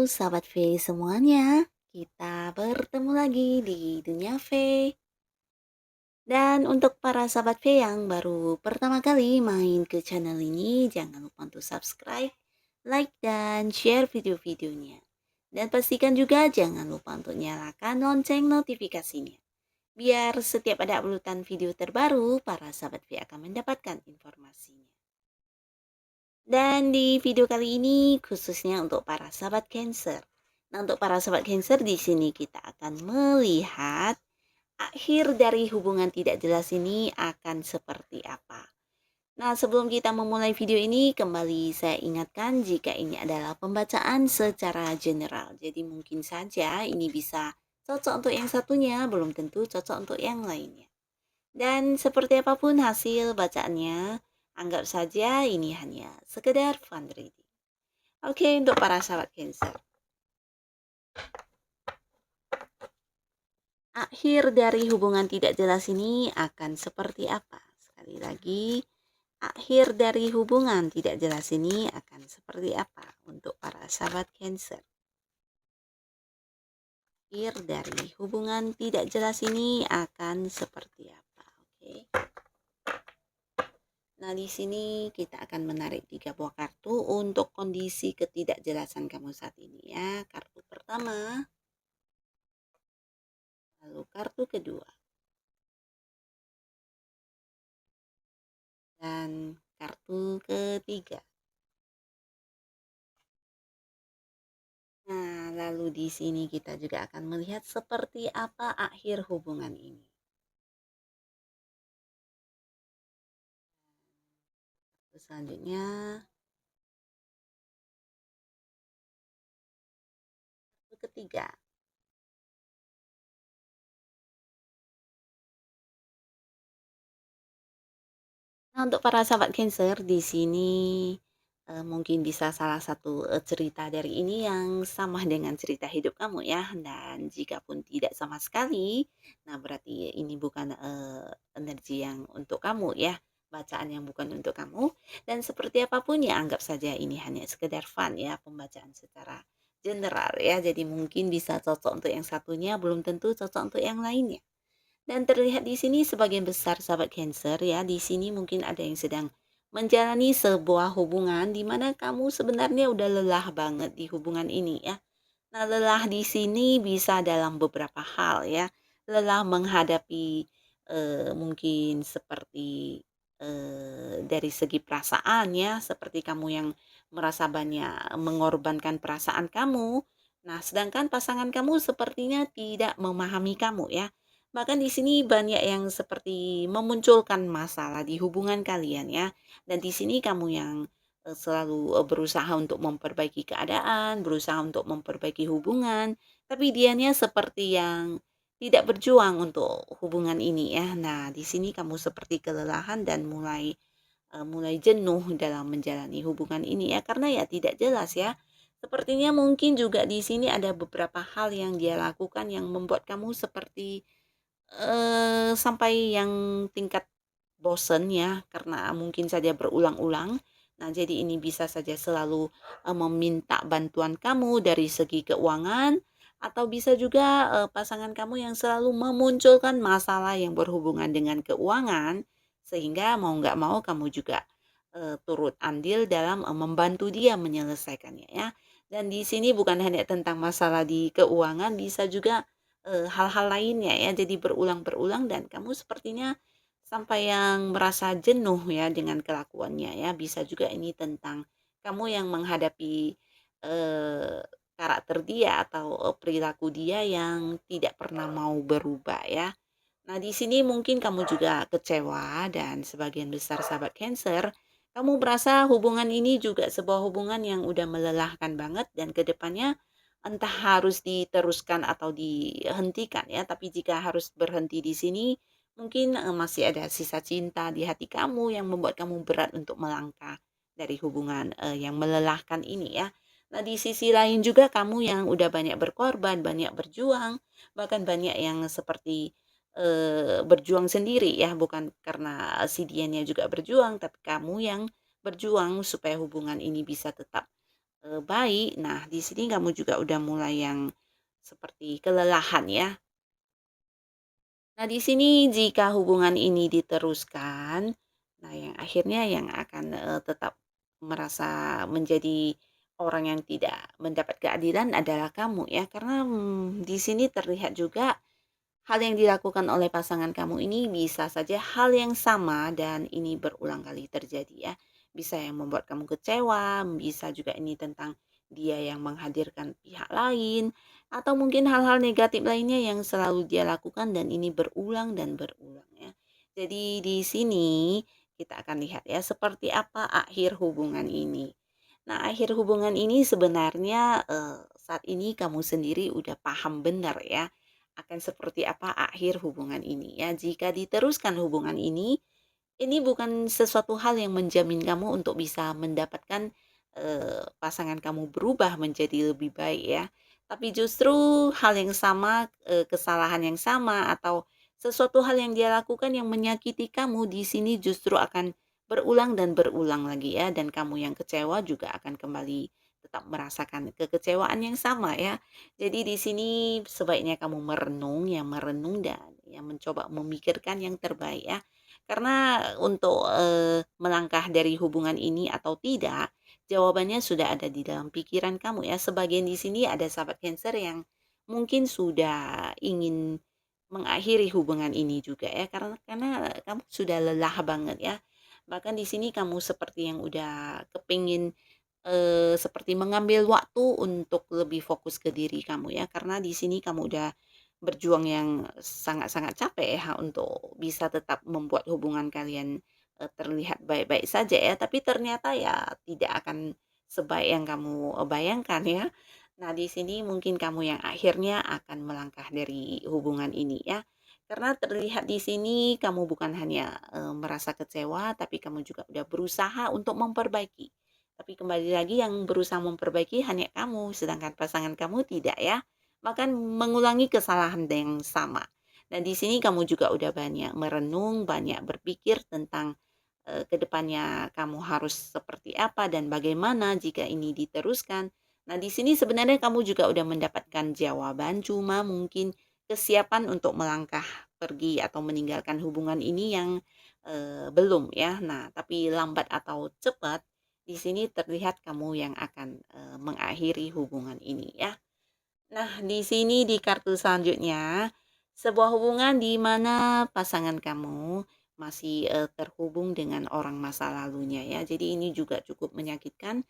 sahabat V semuanya, kita bertemu lagi di Dunia V. Dan untuk para sahabat V yang baru pertama kali main ke channel ini, jangan lupa untuk subscribe, like, dan share video-videonya. Dan pastikan juga jangan lupa untuk nyalakan lonceng notifikasinya. Biar setiap ada uploadan video terbaru, para sahabat V akan mendapatkan informasinya. Dan di video kali ini khususnya untuk para sahabat Cancer. Nah, untuk para sahabat Cancer di sini kita akan melihat akhir dari hubungan tidak jelas ini akan seperti apa. Nah, sebelum kita memulai video ini, kembali saya ingatkan jika ini adalah pembacaan secara general. Jadi mungkin saja ini bisa cocok untuk yang satunya, belum tentu cocok untuk yang lainnya. Dan seperti apapun hasil bacaannya, anggap saja ini hanya sekedar fun reading. Oke, untuk para sahabat Cancer. Akhir dari hubungan tidak jelas ini akan seperti apa? Sekali lagi, akhir dari hubungan tidak jelas ini akan seperti apa untuk para sahabat Cancer? Akhir dari hubungan tidak jelas ini akan seperti apa? Oke. Nah, di sini kita akan menarik 3 buah kartu untuk kondisi ketidakjelasan kamu saat ini ya. Kartu pertama, lalu kartu kedua, dan kartu ketiga. Nah, lalu di sini kita juga akan melihat seperti apa akhir hubungan ini. Selanjutnya, kartu ketiga. Nah, untuk para sahabat Cancer di sini mungkin bisa salah satu cerita dari ini yang sama dengan cerita hidup kamu ya. Dan jika pun tidak sama sekali, nah berarti ini bukan energi yang untuk kamu ya. Bacaan yang bukan untuk kamu. Dan seperti apapun ya anggap saja ini hanya sekedar fun ya, pembacaan secara general ya. Jadi mungkin bisa cocok untuk yang satunya, belum tentu cocok untuk yang lainnya. Dan terlihat di sini sebagian besar sahabat Cancer ya, di sini mungkin ada yang sedang menjalani sebuah hubungan di mana kamu sebenarnya udah lelah banget di hubungan ini ya. Nah, lelah di sini bisa dalam beberapa hal ya. Lelah menghadapi mungkin seperti dari segi perasaan ya, seperti kamu yang merasa banyak mengorbankan perasaan kamu. Nah, sedangkan pasangan kamu sepertinya tidak memahami kamu ya. Bahkan di sini banyak yang seperti memunculkan masalah di hubungan kalian ya. Dan di sini kamu yang selalu berusaha untuk memperbaiki keadaan, berusaha untuk memperbaiki hubungan, tapi dianya seperti yang tidak berjuang untuk hubungan ini ya. Nah, di sini kamu seperti kelelahan dan mulai jenuh dalam menjalani hubungan ini ya karena ya tidak jelas ya. Sepertinya mungkin juga di sini ada beberapa hal yang dia lakukan yang membuat kamu seperti sampai yang tingkat bosen ya, karena mungkin saja berulang-ulang. Nah, jadi ini bisa saja selalu, meminta bantuan kamu dari segi keuangan, atau bisa juga, pasangan kamu yang selalu memunculkan masalah yang berhubungan dengan keuangan, sehingga mau nggak mau kamu juga, turut andil dalam, membantu dia menyelesaikannya ya. Dan di sini bukan hanya tentang masalah di keuangan, bisa juga hal-hal lainnya ya, jadi berulang-berulang dan kamu sepertinya sampai yang merasa jenuh ya dengan kelakuannya ya. Bisa juga ini tentang kamu yang menghadapi, eee, karakter dia atau, perilaku dia yang tidak pernah mau berubah ya. Nah, di sini mungkin kamu juga kecewa dan sebagian besar sahabat Cancer, kamu merasa hubungan ini juga sebuah hubungan yang udah melelahkan banget dan kedepannya entah harus diteruskan atau dihentikan ya. Tapi jika harus berhenti di sini, mungkin masih ada sisa cinta di hati kamu yang membuat kamu berat untuk melangkah dari hubungan yang melelahkan ini ya. Nah, di sisi lain juga kamu yang udah banyak berkorban, banyak berjuang, bahkan banyak yang seperti berjuang sendiri ya, bukan karena si dianya juga berjuang, tapi kamu yang berjuang supaya hubungan ini bisa tetap, baik. Nah, di sini kamu juga udah mulai yang seperti kelelahan ya. Nah, di sini jika hubungan ini diteruskan, nah yang akhirnya yang akan, tetap merasa menjadi orang yang tidak mendapat keadilan adalah kamu ya. Karena, di sini terlihat juga hal yang dilakukan oleh pasangan kamu ini bisa saja hal yang sama dan ini berulang kali terjadi ya. Bisa yang membuat kamu kecewa, bisa juga ini tentang dia yang menghadirkan pihak lain, atau mungkin hal-hal negatif lainnya yang selalu dia lakukan dan ini berulang dan berulang ya. Jadi di sini kita akan lihat ya seperti apa akhir hubungan ini. Nah, akhir hubungan ini sebenarnya saat ini kamu sendiri udah paham benar ya akan seperti apa akhir hubungan ini ya. Jika diteruskan hubungan ini bukan sesuatu hal yang menjamin kamu untuk bisa mendapatkan, pasangan kamu berubah menjadi lebih baik ya. Tapi justru hal yang sama, kesalahan yang sama atau sesuatu hal yang dia lakukan yang menyakiti kamu di sini justru akan berulang dan berulang lagi ya, dan kamu yang kecewa juga akan kembali tetap merasakan kekecewaan yang sama ya. Jadi di sini sebaiknya kamu merenung, ya merenung dan ya mencoba memikirkan yang terbaik ya. Karena untuk, melangkah dari hubungan ini atau tidak, jawabannya sudah ada di dalam pikiran kamu ya. Sebagian di sini ada sahabat Cancer yang mungkin sudah ingin mengakhiri hubungan ini juga ya, karena kamu sudah lelah banget ya. Bahkan di sini kamu seperti yang udah kepingin seperti mengambil waktu untuk lebih fokus ke diri kamu ya, karena di sini kamu udah berjuang yang sangat-sangat capek ya untuk bisa tetap membuat hubungan kalian, terlihat baik-baik saja ya, tapi ternyata ya tidak akan sebaik yang kamu, bayangkan ya. Nah, di sini mungkin kamu yang akhirnya akan melangkah dari hubungan ini ya, karena terlihat di sini kamu bukan hanya, merasa kecewa, tapi kamu juga udah berusaha untuk memperbaiki. Tapi kembali lagi yang berusaha memperbaiki hanya kamu, sedangkan pasangan kamu tidak ya. Bahkan mengulangi kesalahan yang sama. Dan di sini kamu juga udah banyak merenung, banyak berpikir tentang ke depannya kamu harus seperti apa dan bagaimana jika ini diteruskan. Nah, di sini sebenarnya kamu juga udah mendapatkan jawaban, cuma mungkin kesiapan untuk melangkah pergi atau meninggalkan hubungan ini yang belum ya. Nah, tapi lambat atau cepat di sini terlihat kamu yang akan, mengakhiri hubungan ini ya. Nah, di sini di kartu selanjutnya, sebuah hubungan di mana pasangan kamu masih, terhubung dengan orang masa lalunya ya. Jadi ini juga cukup menyakitkan.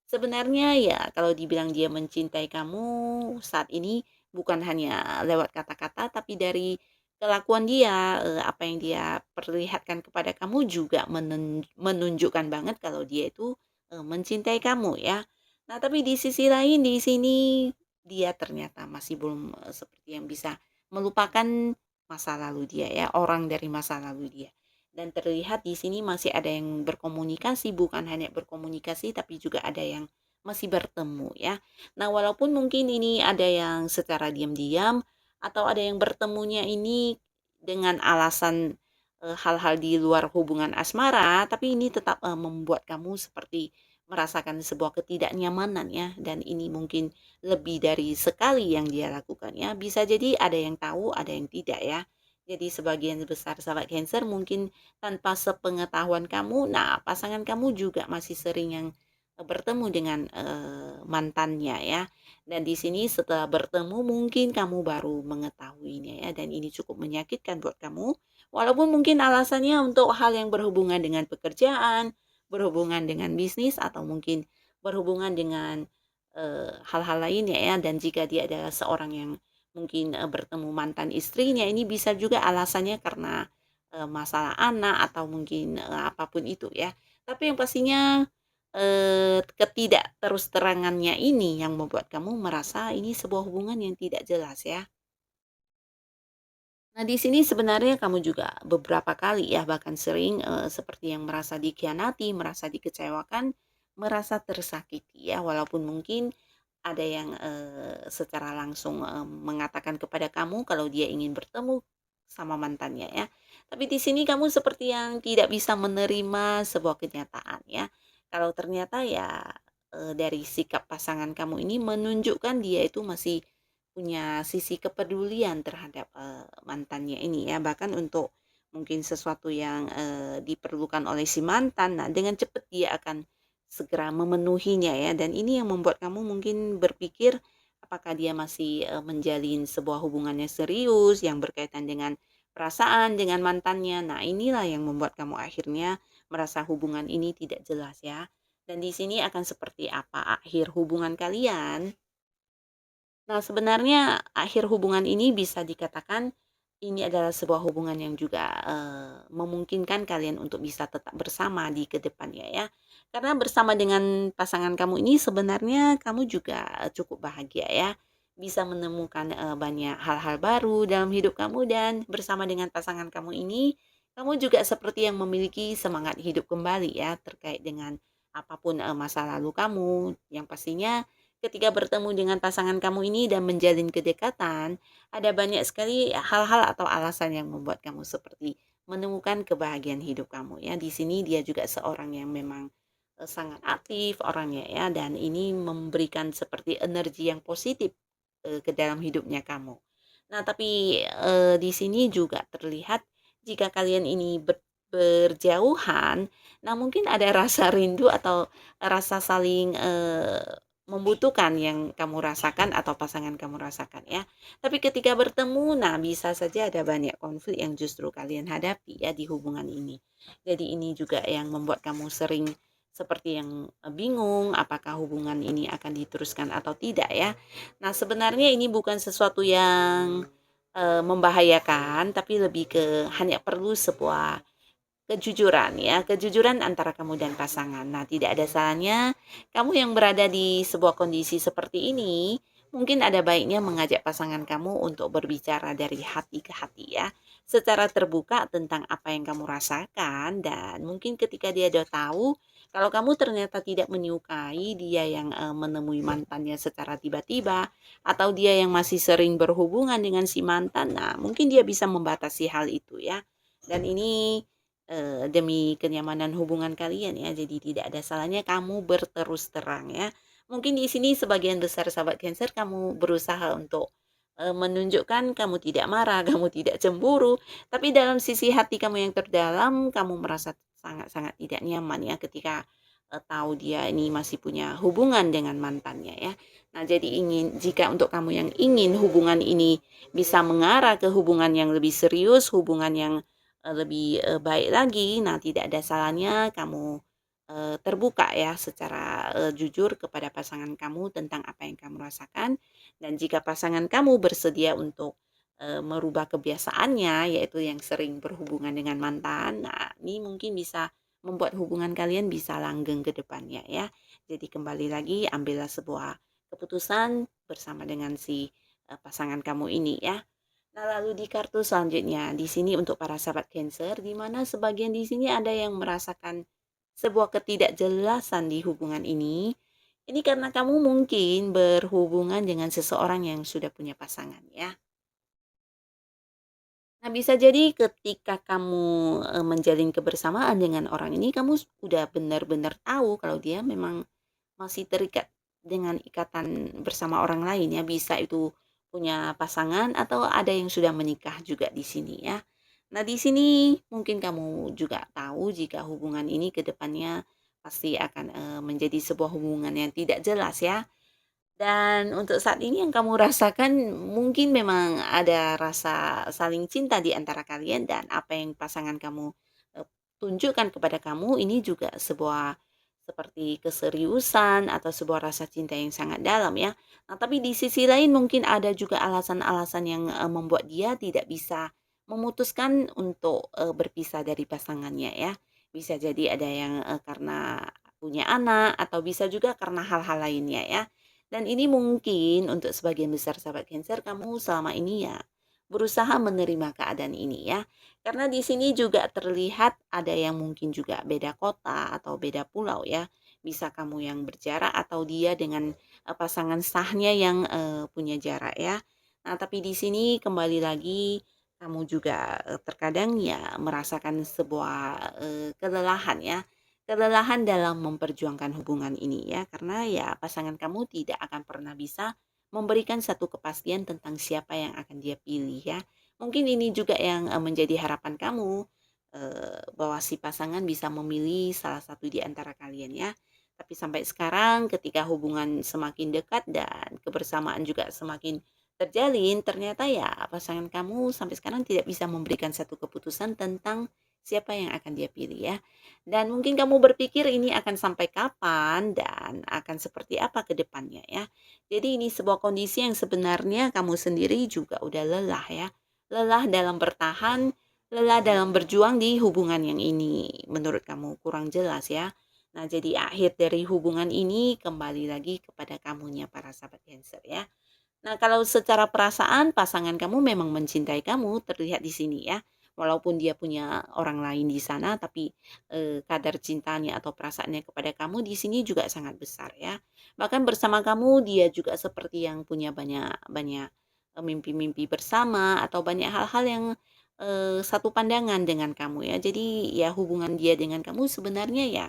Sebenarnya ya kalau dibilang dia mencintai kamu saat ini bukan hanya lewat kata-kata, tapi dari kelakuan dia, apa yang dia perlihatkan kepada kamu juga menunjukkan banget kalau dia itu, mencintai kamu ya. Nah, tapi di sisi lain di sini dia ternyata masih belum, seperti yang bisa melupakan masa lalu dia ya, orang dari masa lalu dia. Dan terlihat di sini masih ada yang berkomunikasi, bukan hanya berkomunikasi tapi juga ada yang masih bertemu ya. Nah, walaupun mungkin ini ada yang secara diam-diam atau ada yang bertemunya ini dengan alasan, hal-hal di luar hubungan asmara, tapi ini tetap, membuat kamu seperti merasakan sebuah ketidaknyamanan ya, dan ini mungkin lebih dari sekali yang dia lakukan ya. Bisa jadi ada yang tahu, ada yang tidak ya. Jadi sebagian besar sahabat Cancer mungkin tanpa sepengetahuan kamu, nah pasangan kamu juga masih sering yang, bertemu dengan, mantannya ya. Dan di sini setelah bertemu mungkin kamu baru mengetahuinya ya, dan ini cukup menyakitkan buat kamu. Walaupun mungkin alasannya untuk hal yang berhubungan dengan pekerjaan, berhubungan dengan bisnis, atau mungkin berhubungan dengan, hal-hal lainnya ya, dan jika dia adalah seorang yang mungkin, bertemu mantan istrinya, ini bisa juga alasannya karena masalah anak atau mungkin, apa itu ya. Tapi yang pastinya, terus terangannya ini yang membuat kamu merasa ini sebuah hubungan yang tidak jelas ya. Nah, di sini sebenarnya kamu juga beberapa kali ya, bahkan sering, seperti yang merasa dikhianati, merasa dikecewakan, merasa tersakiti ya, walaupun mungkin ada yang, secara langsung, mengatakan kepada kamu kalau dia ingin bertemu sama mantannya ya. Tapi di sini kamu seperti yang tidak bisa menerima sebuah kenyataan ya. Kalau ternyata ya, dari sikap pasangan kamu ini menunjukkan dia itu masih punya sisi kepedulian terhadap, mantannya ini ya, bahkan untuk mungkin sesuatu yang, diperlukan oleh si mantan, nah dengan cepat dia akan segera memenuhinya ya, dan ini yang membuat kamu mungkin berpikir apakah dia masih, menjalin sebuah hubungan yang serius yang berkaitan dengan perasaan dengan mantannya. Nah, inilah yang membuat kamu akhirnya merasa hubungan ini tidak jelas ya. Dan di sini akan seperti apa akhir hubungan kalian? Nah, sebenarnya akhir hubungan ini bisa dikatakan ini adalah sebuah hubungan yang juga, memungkinkan kalian untuk bisa tetap bersama di kedepannya ya. Karena bersama dengan pasangan kamu ini sebenarnya kamu juga cukup bahagia ya, bisa menemukan, banyak hal-hal baru dalam hidup kamu dan bersama dengan pasangan kamu ini, kamu juga seperti yang memiliki semangat hidup kembali ya terkait dengan apapun, masa lalu kamu, yang pastinya ketika bertemu dengan pasangan kamu ini dan menjalin kedekatan, ada banyak sekali hal-hal atau alasan yang membuat kamu seperti menemukan kebahagiaan hidup kamu ya. Di sini dia juga seorang yang memang sangat aktif orangnya ya dan ini memberikan seperti energi yang positif ke dalam hidupnya kamu. Nah, tapi di sini juga terlihat jika kalian ini berjauhan, nah mungkin ada rasa rindu atau rasa saling membutuhkan yang kamu rasakan atau pasangan kamu rasakan ya. Tapi ketika bertemu, nah bisa saja ada banyak konflik yang justru kalian hadapi ya di hubungan ini. Jadi ini juga yang membuat kamu sering seperti yang bingung apakah hubungan ini akan diteruskan atau tidak ya. Nah, sebenarnya ini bukan sesuatu yang membahayakan, tapi lebih ke hanya perlu sebuah kejujuran ya, kejujuran antara kamu dan pasangan. Nah, tidak ada salahnya kamu yang berada di sebuah kondisi seperti ini, mungkin ada baiknya mengajak pasangan kamu untuk berbicara dari hati ke hati ya, secara terbuka tentang apa yang kamu rasakan dan mungkin ketika dia udah tahu kalau kamu ternyata tidak menyukai dia yang menemui mantannya secara tiba-tiba atau dia yang masih sering berhubungan dengan si mantan, nah mungkin dia bisa membatasi hal itu ya. Dan ini demi kenyamanan hubungan kalian ya. Jadi tidak ada salahnya kamu berterus terang ya. Mungkin di sini sebagian besar sahabat Cancer kamu berusaha untuk menunjukkan kamu tidak marah, kamu tidak cemburu, tapi dalam sisi hati kamu yang terdalam kamu merasa sangat-sangat tidak nyaman ya ketika tahu dia ini masih punya hubungan dengan mantannya ya. Nah, jadi jika untuk kamu yang ingin hubungan ini bisa mengarah ke hubungan yang lebih serius, hubungan yang lebih, baik lagi. Nah, tidak ada salahnya kamu, terbuka ya secara, jujur kepada pasangan kamu tentang apa yang kamu rasakan dan jika pasangan kamu bersedia untuk, merubah kebiasaannya, yaitu yang sering berhubungan dengan mantan, nah ini mungkin bisa membuat hubungan kalian bisa langgeng ke depannya ya. Jadi kembali lagi ambillah sebuah keputusan bersama dengan si, pasangan kamu ini ya. Nah, lalu di kartu selanjutnya, di sini untuk para sahabat Cancer, di mana sebagian di sini ada yang merasakan sebuah ketidakjelasan di hubungan ini. Ini karena kamu mungkin berhubungan dengan seseorang yang sudah punya pasangan ya. Nah, bisa jadi ketika kamu menjalin kebersamaan dengan orang ini, kamu udah benar-benar tahu kalau dia memang masih terikat dengan ikatan bersama orang lain ya, bisa itu punya pasangan atau ada yang sudah menikah juga di sini ya. Nah, di sini mungkin kamu juga tahu jika hubungan ini ke depannya pasti akan, menjadi sebuah hubungan yang tidak jelas ya. Dan untuk saat ini yang kamu rasakan mungkin memang ada rasa saling cinta di antara kalian dan apa yang pasangan kamu, tunjukkan kepada kamu ini juga sebuah seperti keseriusan atau sebuah rasa cinta yang sangat dalam ya. Nah, tapi di sisi lain mungkin ada juga alasan-alasan yang, membuat dia tidak bisa memutuskan untuk, berpisah dari pasangannya ya. Bisa jadi ada yang, karena punya anak atau bisa juga karena hal-hal lainnya ya. Dan ini mungkin untuk sebagian besar sahabat Cancer kamu selama ini ya berusaha menerima keadaan ini ya. Karena di sini juga terlihat ada yang mungkin juga beda kota atau beda pulau ya. Bisa kamu yang berjarak atau dia dengan pasangan sahnya yang punya jarak ya. Nah, tapi di sini kembali lagi kamu juga terkadang ya merasakan sebuah kelelahan ya kelelahan dalam memperjuangkan hubungan ini ya, karena ya pasangan kamu tidak akan pernah bisa memberikan satu kepastian tentang siapa yang akan dia pilih ya. Mungkin ini juga yang menjadi harapan kamu, bahwa si pasangan bisa memilih salah satu di antara kalian ya. Tapi sampai sekarang ketika hubungan semakin dekat dan kebersamaan juga semakin terjalin, ternyata ya pasangan kamu sampai sekarang tidak bisa memberikan satu keputusan tentang siapa yang akan dia pilih ya. Dan mungkin kamu berpikir ini akan sampai kapan dan akan seperti apa ke depannya ya. Jadi ini sebuah kondisi yang sebenarnya kamu sendiri juga udah lelah ya. Lelah dalam bertahan, lelah dalam berjuang di hubungan yang ini menurut kamu kurang jelas ya. Nah, jadi akhir dari hubungan ini kembali lagi kepada kamunya para sahabat Cancer ya. Nah, kalau secara perasaan pasangan kamu memang mencintai kamu, terlihat di sini ya. Walaupun dia punya orang lain di sana, tapi kadar cintanya atau perasaannya kepada kamu di sini juga sangat besar ya. Bahkan bersama kamu dia juga seperti yang punya banyak banyak mimpi-mimpi bersama atau banyak hal-hal yang satu pandangan dengan kamu ya. Jadi ya hubungan dia dengan kamu sebenarnya ya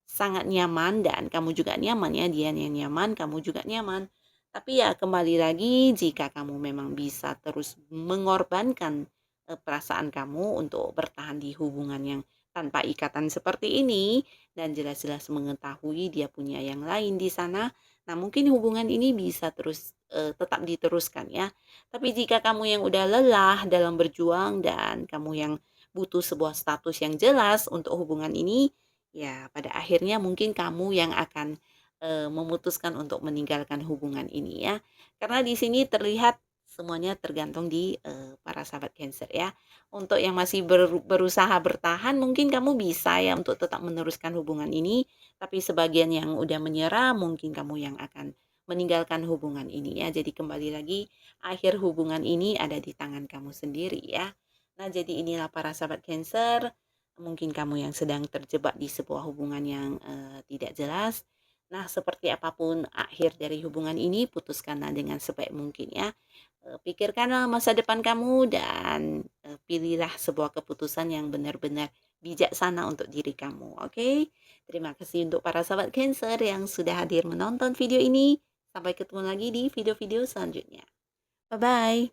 sangat nyaman dan kamu juga nyaman ya. Dia yang nyaman, kamu juga nyaman. Tapi ya kembali lagi jika kamu memang bisa terus mengorbankan, perasaan kamu untuk bertahan di hubungan yang tanpa ikatan seperti ini dan jelas-jelas mengetahui dia punya yang lain di sana, nah mungkin hubungan ini bisa terus, tetap diteruskan ya. Tapi jika kamu yang udah lelah dalam berjuang dan kamu yang butuh sebuah status yang jelas untuk hubungan ini, ya pada akhirnya mungkin kamu yang akan memutuskan untuk meninggalkan hubungan ini ya. Karena di sini terlihat semuanya tergantung di, para sahabat Cancer ya. Untuk yang masih berusaha bertahan mungkin kamu bisa ya untuk tetap meneruskan hubungan ini, tapi sebagian yang udah menyerah mungkin kamu yang akan meninggalkan hubungan ini ya. Jadi kembali lagi akhir hubungan ini ada di tangan kamu sendiri ya. Nah, jadi inilah para sahabat Cancer, mungkin kamu yang sedang terjebak di sebuah hubungan yang, tidak jelas. Nah, seperti apapun akhir dari hubungan ini, putuskanlah dengan sebaik mungkin ya. Pikirkanlah masa depan kamu dan pilihlah sebuah keputusan yang benar-benar bijaksana untuk diri kamu. Oke, terima kasih untuk para sahabat Cancer yang sudah hadir menonton video ini. Sampai ketemu lagi di video-video selanjutnya. Bye bye.